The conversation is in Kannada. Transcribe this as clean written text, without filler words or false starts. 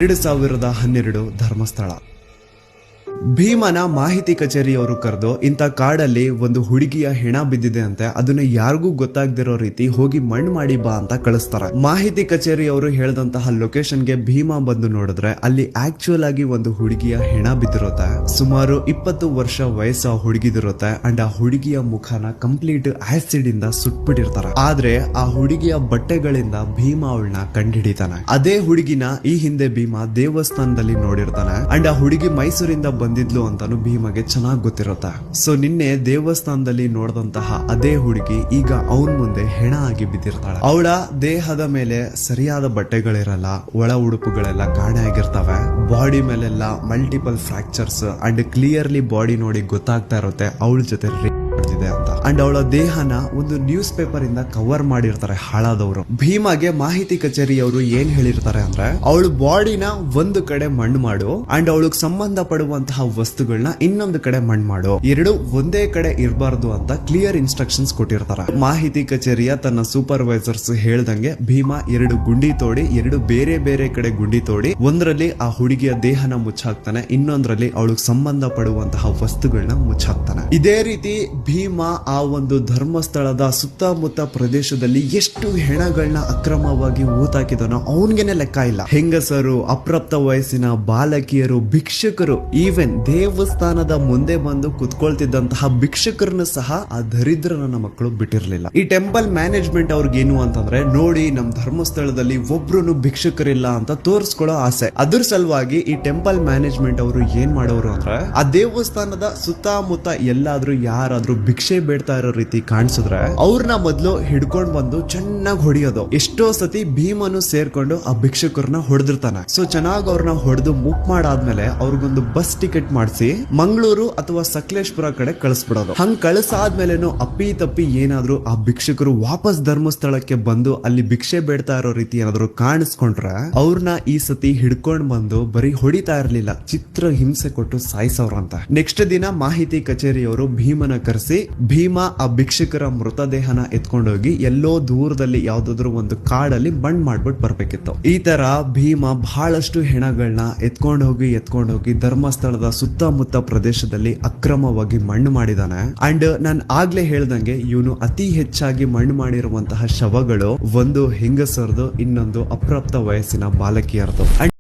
2012 ಧರ್ಮಸ್ಥಳ. ಭೀಮನ ಮಾಹಿತಿ ಕಚೇರಿಯವರು ಕರೆದು ಇಂಥ ಕಾಡಲ್ಲಿ ಒಂದು ಹುಡುಗಿಯ ಹೆಣ ಬಿದ್ದಿದೆ ಅಂತೆ, ಅದನ್ನ ಯಾರಿಗೂ ಗೊತ್ತಾಗದಿರೋ ರೀತಿ ಹೋಗಿ ಮಣ್ಣು ಮಾಡಿ ಬಾ ಅಂತ ಕಳಿಸ್ತಾರೆ. ಮಾಹಿತಿ ಕಚೇರಿಯವರು ಹೇಳಿದಂತಹ ಲೊಕೇಶನ್ಗೆ ಭೀಮಾ ಬಂದು ನೋಡಿದ್ರೆ ಅಲ್ಲಿ ಆಕ್ಚುಯಲ್ ಆಗಿ ಒಂದು ಹುಡುಗಿಯ ಹೆಣ ಬಿದ್ದಿರುತ್ತೆ. ಸುಮಾರು 20 ವರ್ಷ ವಯಸ್ಸು ಹುಡುಗಿದಿರುತ್ತೆ ಅಂಡ್ ಆ ಹುಡುಗಿಯ ಮುಖನ ಕಂಪ್ಲೀಟ್ ಆಸಿಡ್ ಇಂದ ಸುಟ್ಬಿಟ್ಟಿರ್ತಾರೆ. ಆದ್ರೆ ಆ ಹುಡುಗಿಯ ಬಟ್ಟೆಗಳಿಂದ ಭೀಮಾ ಅವಳನ್ನ ಕಂಡುಹಿಡಿತಾನೆ. ಅದೇ ಹುಡುಗಿನ ಈ ಹಿಂದೆ ಭೀಮಾ ದೇವಸ್ಥಾನದಲ್ಲಿ ನೋಡಿರ್ತಾನೆ ಅಂಡ್ ಆ ಹುಡುಗಿ ಮೈಸೂರಿಂದ ಬಂದಿದ್ಲು ಅಂತಾನು ಭೀಮಗೆ ಚೆನ್ನಾಗಿ ಗೊತ್ತಿರುತ್ತೆ. ಸೊ ನಿನ್ನೆ ದೇವಸ್ಥಾನದಲ್ಲಿ ನೋಡಿದಂತಹ ಅದೇ ಹುಡುಗಿ ಈಗ ಅವನ್ ಮುಂದೆ ಹೆಣ ಆಗಿ ಬಿದ್ದಿರ್ತಾಳೆ. ಅವಳ ದೇಹದ ಮೇಲೆ ಸರಿಯಾದ ಬಟ್ಟೆಗಳಿರಲ್ಲ, ಒಳ ಉಡುಪುಗಳೆಲ್ಲ ಕಾಣೆ ಆಗಿರ್ತವೆ, ಬಾಡಿ ಮೇಲೆಲ್ಲ multiple fractures and clearly body ನೋಡಿ ಗೊತ್ತಾಗ್ತಾ ಇರುತ್ತೆ ಅವಳ ಜೊತೆ ಅಂತ. ಅಂಡ್ ಅವಳ ದೇಹನ ಒಂದು ನ್ಯೂಸ್ ಪೇಪರ್ ಇಂದ ಕವರ್ ಮಾಡಿರ್ತಾರೆ ಹಾಳಾದವರು. ಭೀಮಾಗೆ ಮಾಹಿತಿ ಕಚೇರಿಯವರು ಏನ್ ಹೇಳಿರ್ತಾರೆ ಅಂದ್ರೆ ಅವಳ ಬಾಡಿನ ಒಂದು ಕಡೆ ಮಣ್ಣು ಮಾಡು ಅಂಡ್ ಅವಳಿಗೆ ಸಂಬಂಧ ಪಡುವಂತಹ ವಸ್ತುಗಳನ್ನ ಇನ್ನೊಂದು ಕಡೆ ಮಣ್ಣು ಮಾಡು, ಎರಡು ಒಂದೇ ಕಡೆ ಇರಬಾರ್ದು ಅಂತ ಕ್ಲಿಯರ್ ಇನ್ಸ್ಟ್ರಕ್ಷನ್ಸ್ ಕೊಟ್ಟಿರ್ತಾರೆ. ಮಾಹಿತಿ ಕಚೇರಿಯ ತನ್ನ ಸೂಪರ್ವೈಸರ್ಸ್ ಹೇಳ್ದಂಗೆ ಭೀಮಾ 2 ಗುಂಡಿ ತೋಡಿ 2 ಬೇರೆ ಬೇರೆ ಕಡೆ ಗುಂಡಿ ತೋಡಿ ಒಂದರಲ್ಲಿ ಆ ಹುಡುಗಿಯ ದೇಹನ ಮುಚ್ಚಾಕ್ತಾನೆ, ಇನ್ನೊಂದರಲ್ಲಿ ಅವಳಿಗೆ ಸಂಬಂಧ ಪಡುವಂತಹ ವಸ್ತುಗಳನ್ನ ಮುಚ್ಚಾಕ್ತಾನೆ. ಇದೇ ರೀತಿ ಭೀಮಾ ಆ ಒಂದು ಧರ್ಮಸ್ಥಳದ ಸುತ್ತಮುತ್ತ ಪ್ರದೇಶದಲ್ಲಿ ಎಷ್ಟು ಹೆಣಗಳನ್ನ ಅಕ್ರಮವಾಗಿ ಊತಾಕಿದನೋ ಅವನ್ಗೆನೆ ಲೆಕ್ಕ ಇಲ್ಲ. ಹೆಂಗಸರು, ಅಪ್ರಾಪ್ತ ವಯಸ್ಸಿನ ಬಾಲಕಿಯರು, ಭಿಕ್ಷುಕರು, ಈವನ್ ದೇವಸ್ಥಾನದ ಮುಂದೆ ಬಂದು ಕುತ್ಕೊಳ್ತಿದ್ದಂತಹ ಭಿಕ್ಷುಕರನ್ನು ಸಹ ಆ ದರಿದ್ರ ನನ್ನ ಮಕ್ಕಳು ಬಿಟ್ಟಿರ್ಲಿಲ್ಲ. ಈ ಟೆಂಪಲ್ ಮ್ಯಾನೇಜ್ಮೆಂಟ್ ಅವ್ರಿಗೇನು ಅಂತಂದ್ರೆ ನೋಡಿ ನಮ್ ಧರ್ಮಸ್ಥಳದಲ್ಲಿ ಒಬ್ರು ಭಿಕ್ಷುಕರಿಲ್ಲ ಅಂತ ತೋರಿಸ್ಕೊಳ್ಳೋ ಆಸೆ. ಅದ್ರ ಸಲುವಾಗಿ ಈ ಟೆಂಪಲ್ ಮ್ಯಾನೇಜ್ಮೆಂಟ್ ಅವರು ಏನ್ ಮಾಡೋರು ಅಂದ್ರೆ ಆ ದೇವಸ್ಥಾನದ ಸುತ್ತಮುತ್ತ ಎಲ್ಲಾದ್ರೂ ಯಾರಾದ್ರೂ ಭಿಕ್ಷೆ ಬೇಡ್ತಾ ಇರೋ ರೀತಿ ಕಾಣಿಸಿದ್ರೆ ಅವ್ರನ್ನ ಮೊದ್ಲು ಹಿಡ್ಕೊಂಡ್ ಬಂದು ಚೆನ್ನಾಗಿ ಹೊಡಿಯೋದು. ಎಷ್ಟೋ ಸತಿ ಭೀಮನು ಸೇರ್ಕೊಂಡು ಆ ಭಿಕ್ಷುಕರನ್ನ ಹೊಡೆದಿರ್ತಾನೆ. ಸೊ ಚೆನ್ನಾಗಿ ಅವ್ರನ್ನ ಹೊಡೆದು ಮುಕ್ ಮಾಡಾದ್ಮೇಲೆ ಅವ್ರಿಗೊಂದು ಬಸ್ ಟಿಕೆಟ್ ಮಾಡಿಸಿ ಮಂಗಳೂರು ಅಥವಾ ಸಕಲೇಶ್ಪುರ ಕಡೆ ಕಳಿಸ್ಬಿಡೋದು. ಹಂಗ್ ಕಳಿಸಾದ್ಮೇಲೆನು ಅಪ್ಪಿ ತಪ್ಪಿ ಏನಾದ್ರು ಆ ಭಿಕ್ಷುಕರು ವಾಪಸ್ ಧರ್ಮಸ್ಥಳಕ್ಕೆ ಬಂದು ಅಲ್ಲಿ ಭಿಕ್ಷೆ ಬೇಡ್ತಾ ಇರೋ ರೀತಿ ಏನಾದ್ರು ಕಾಣಿಸ್ಕೊಂಡ್ರೆ ಅವ್ರನ್ನ ಈ ಸತಿ ಹಿಡ್ಕೊಂಡ್ ಬಂದು ಬರೀ ಹೊಡಿತಾ ಇರ್ಲಿಲ್ಲ, ಚಿತ್ರ ಹಿಂಸೆ ಕೊಟ್ಟು ಸಾಯಿಸವ್ರಂತ. ನೆಕ್ಸ್ಟ್ ದಿನ ಮಾಹಿತಿ ಕಚೇರಿಯವರು ಭೀಮನ ಕರೆಸಿ ಭೀಮಾ ಆ ಭಿಕ್ಷುಕರ ಮೃತದೇಹನ ಎತ್ಕೊಂಡೋಗಿ ಎಲ್ಲೋ ದೂರದಲ್ಲಿ ಯಾವ್ದಾದ್ರು ಒಂದು ಕಾಡಲ್ಲಿ ಮಣ್ಣು ಮಾಡ್ಬಿಟ್ಟು ಬರ್ಬೇಕಿತ್ತು. ಈ ತರ ಭೀಮಾ ಬಹಳಷ್ಟು ಹೆಣಗಳನ್ನ ಎತ್ಕೊಂಡು ಹೋಗಿ ಧರ್ಮಸ್ಥಳದ ಸುತ್ತಮುತ್ತ ಪ್ರದೇಶದಲ್ಲಿ ಅಕ್ರಮವಾಗಿ ಮಣ್ಣು ಮಾಡಿದಾನೆ. ಅಂಡ್ ನಾನು ಆಗ್ಲೇ ಹೇಳ್ದಂಗೆ ಇವನು ಅತಿ ಹೆಚ್ಚಾಗಿ ಮಣ್ಣು ಮಾಡಿರುವಂತಹ ಶವಗಳು ಒಂದು ಹೆಂಗಸರದು, ಇನ್ನೊಂದು ಅಪ್ರಾಪ್ತ ವಯಸ್ಸಿನ ಬಾಲಕಿಯರದು.